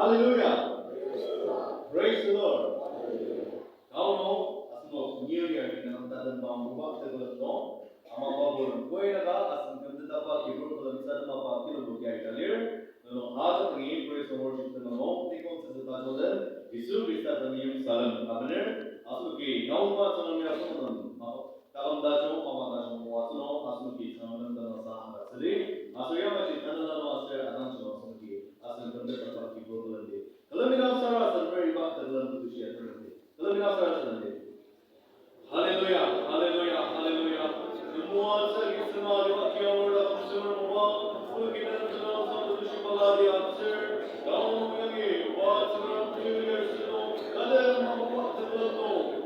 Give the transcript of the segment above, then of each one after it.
Hallelujah. Praise the Lord. Kauno asno New Year ina tadan bambuba tegolno ama babon koinaga asn kandaba kibro kalam sarma ba kilo bukia italir no आज ngi praise and worship no tikon se tajolen isu vista taniyum salam abner asno ki nauma tanamya sonan kalam dajo ama dajo wasno asno ki sanan dana sa asri asya ma chi tanana no asya adan so asno ki asn kandaba kibro kalam de kalamina sara sarver iba tadan tushia tarde kalamina sara tarde. Hallelujah, hallelujah, hallelujah. Nuansa isma liwa kiyamura kusur muwa ulkina tuna sa tushibala di answer. Down yangi wasra curious no kale mawa tablo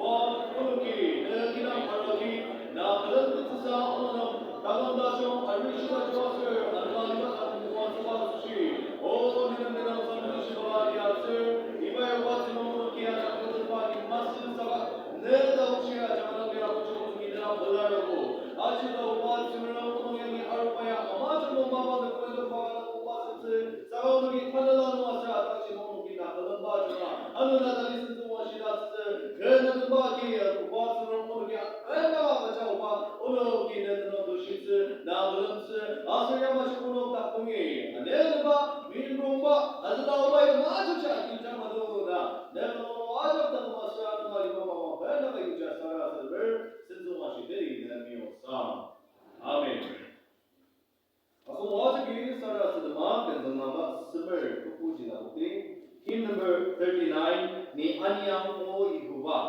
wa ulki nekina paraki na kalan tsa ona kalanda jo arishwa jwase almaniya nuansa sushi o nina sa tushibala di answer iba wasno kiya nakutba ki masin sa neda uchiya janabira kuchu gidra bolarago ajida wasmra unyangi arpaya amajno baba de koido baba wasse sagogi thanalanu asa atachi no gina kalamba jana anuna dalisu washida gena baki wasmra unyangi ena bacha upa uno gina no dushit na ulams asya mashkuno tapungi anelba minrumba azda ubai maju cha kinjamadu da nelo ajab tamasya mali baba bana kai ja sara server sinzo mashideri namiyo sam amen aso waj giri sara sedma bendama semer kupuji na uti hymn number 39 ni anyam o Yehovah.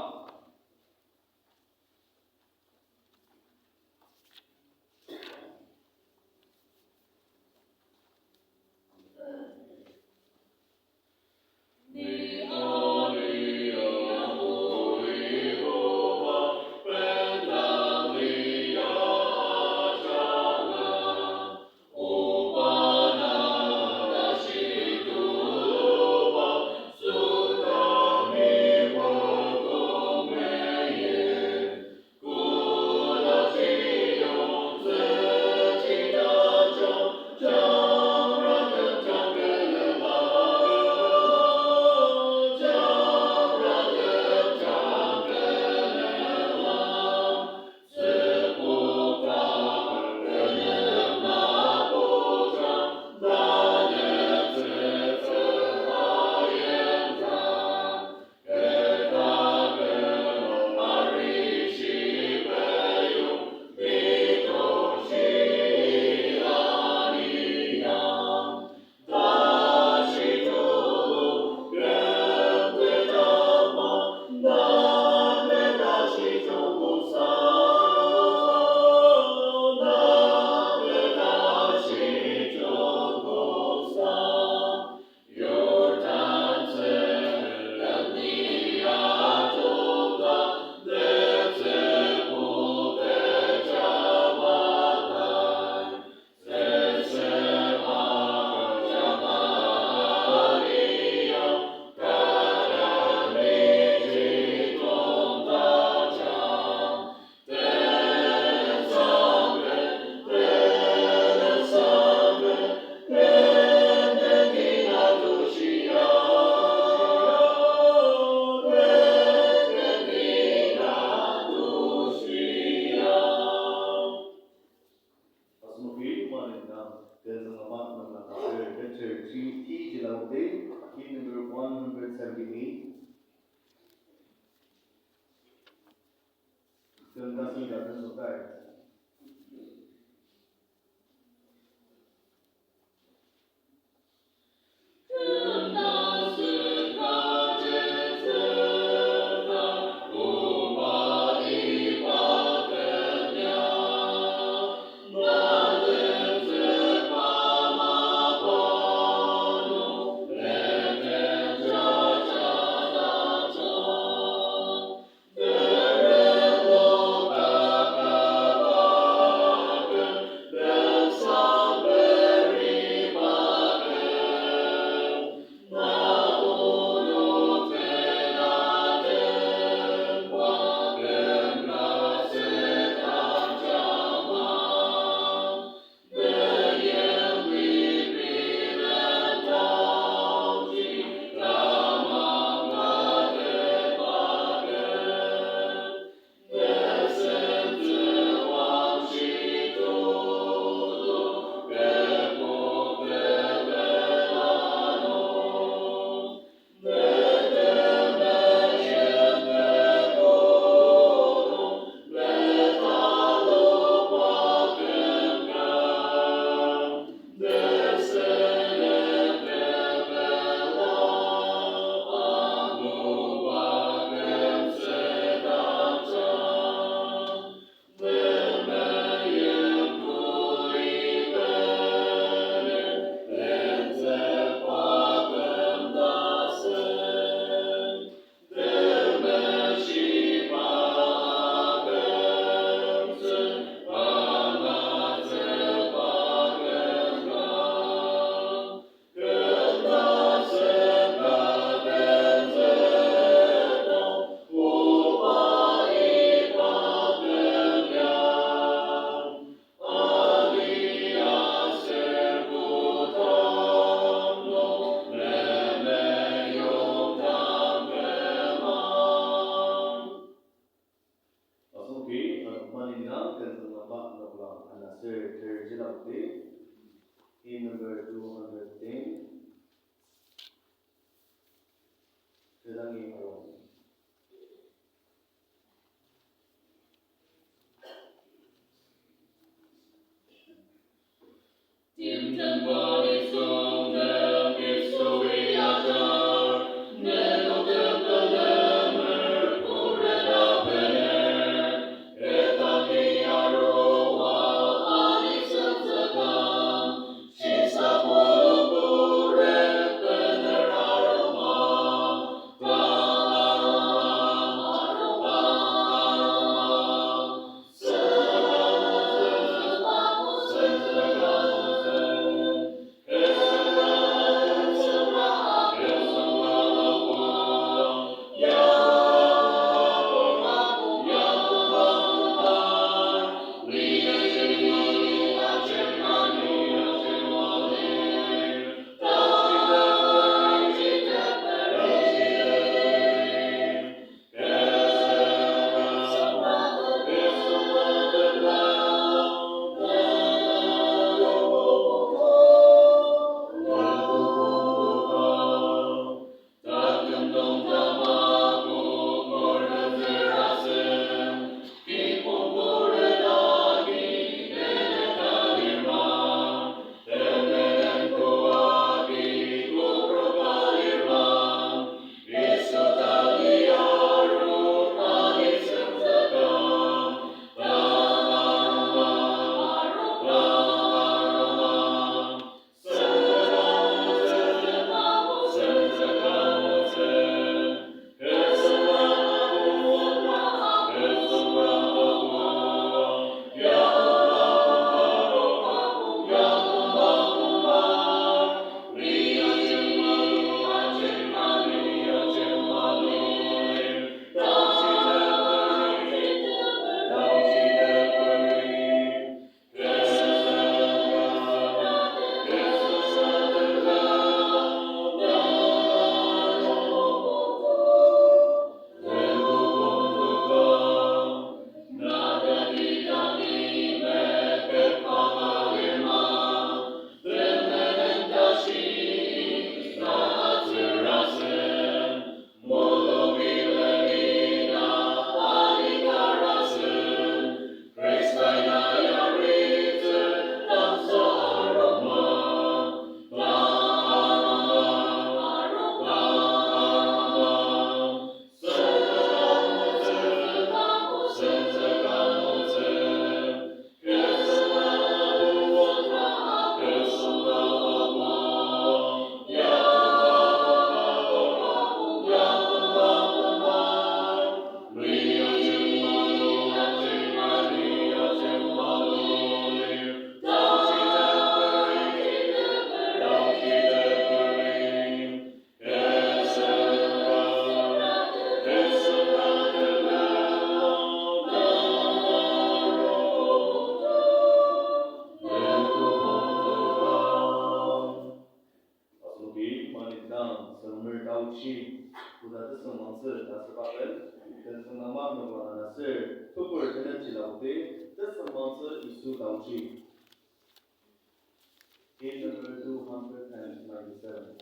Page number 297.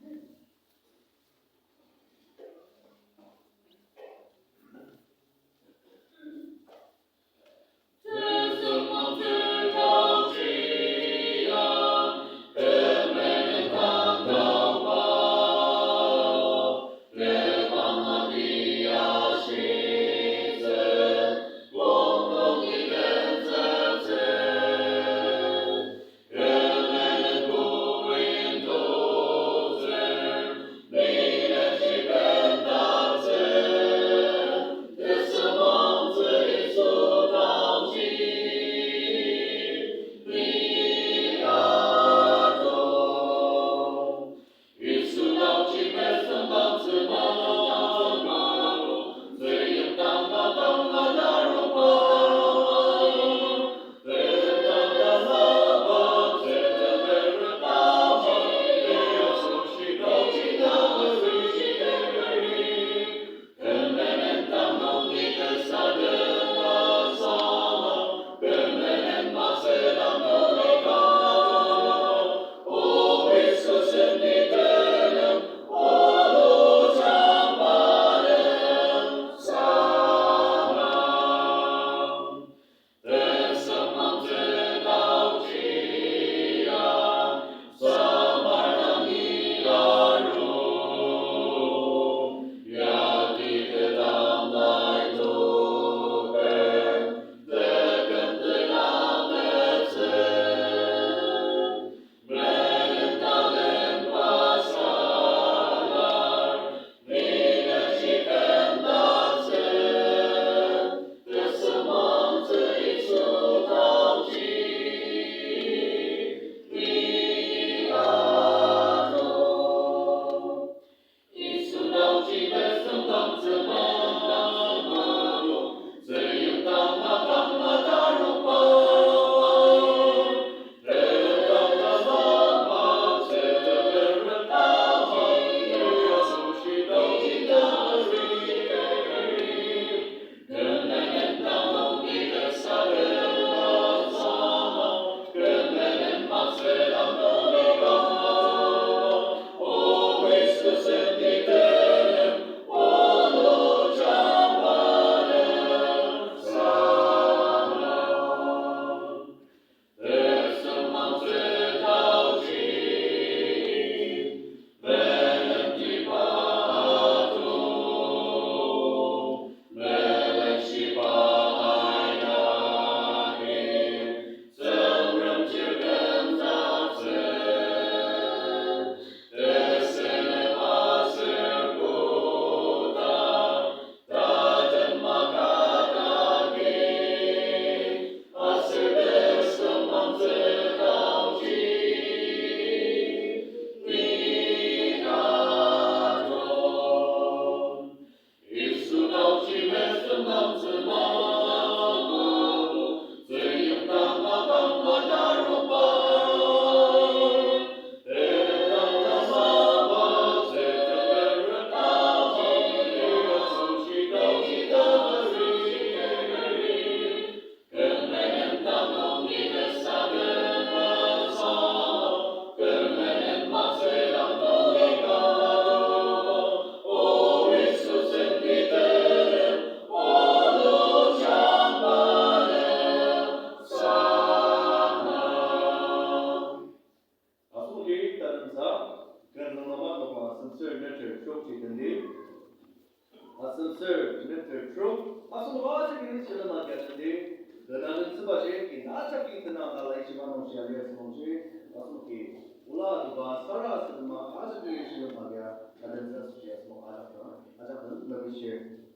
Amen. serve nectar fruit. Asal wajib ini sudah makan nanti. Kedalam sebab ini nacap kita nak alai siapa nasi alias nasi. Asal ki ulah juga sarah semua asal tu sudah makan. Ada sesuatu semua ada pun lebih share.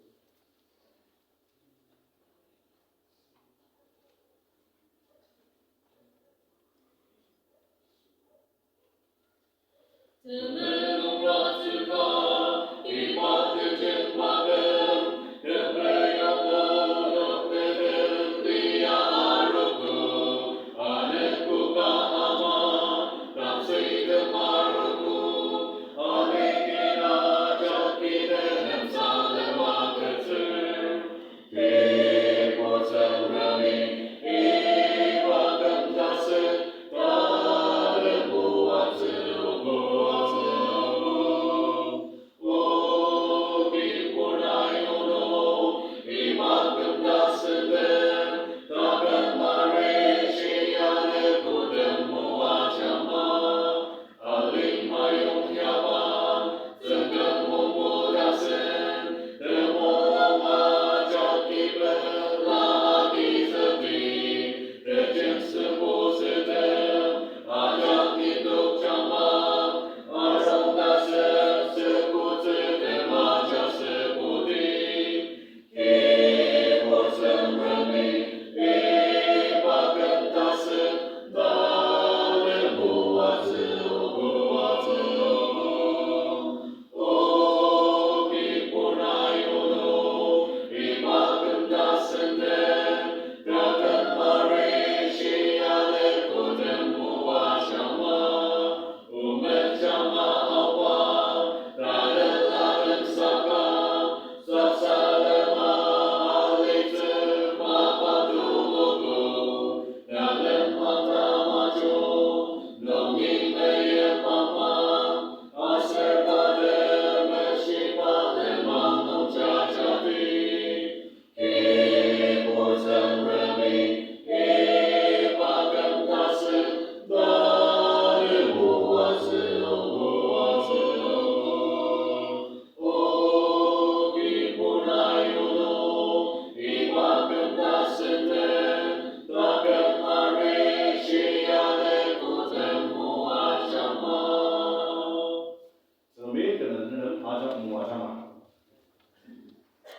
Temen bratska, i matte,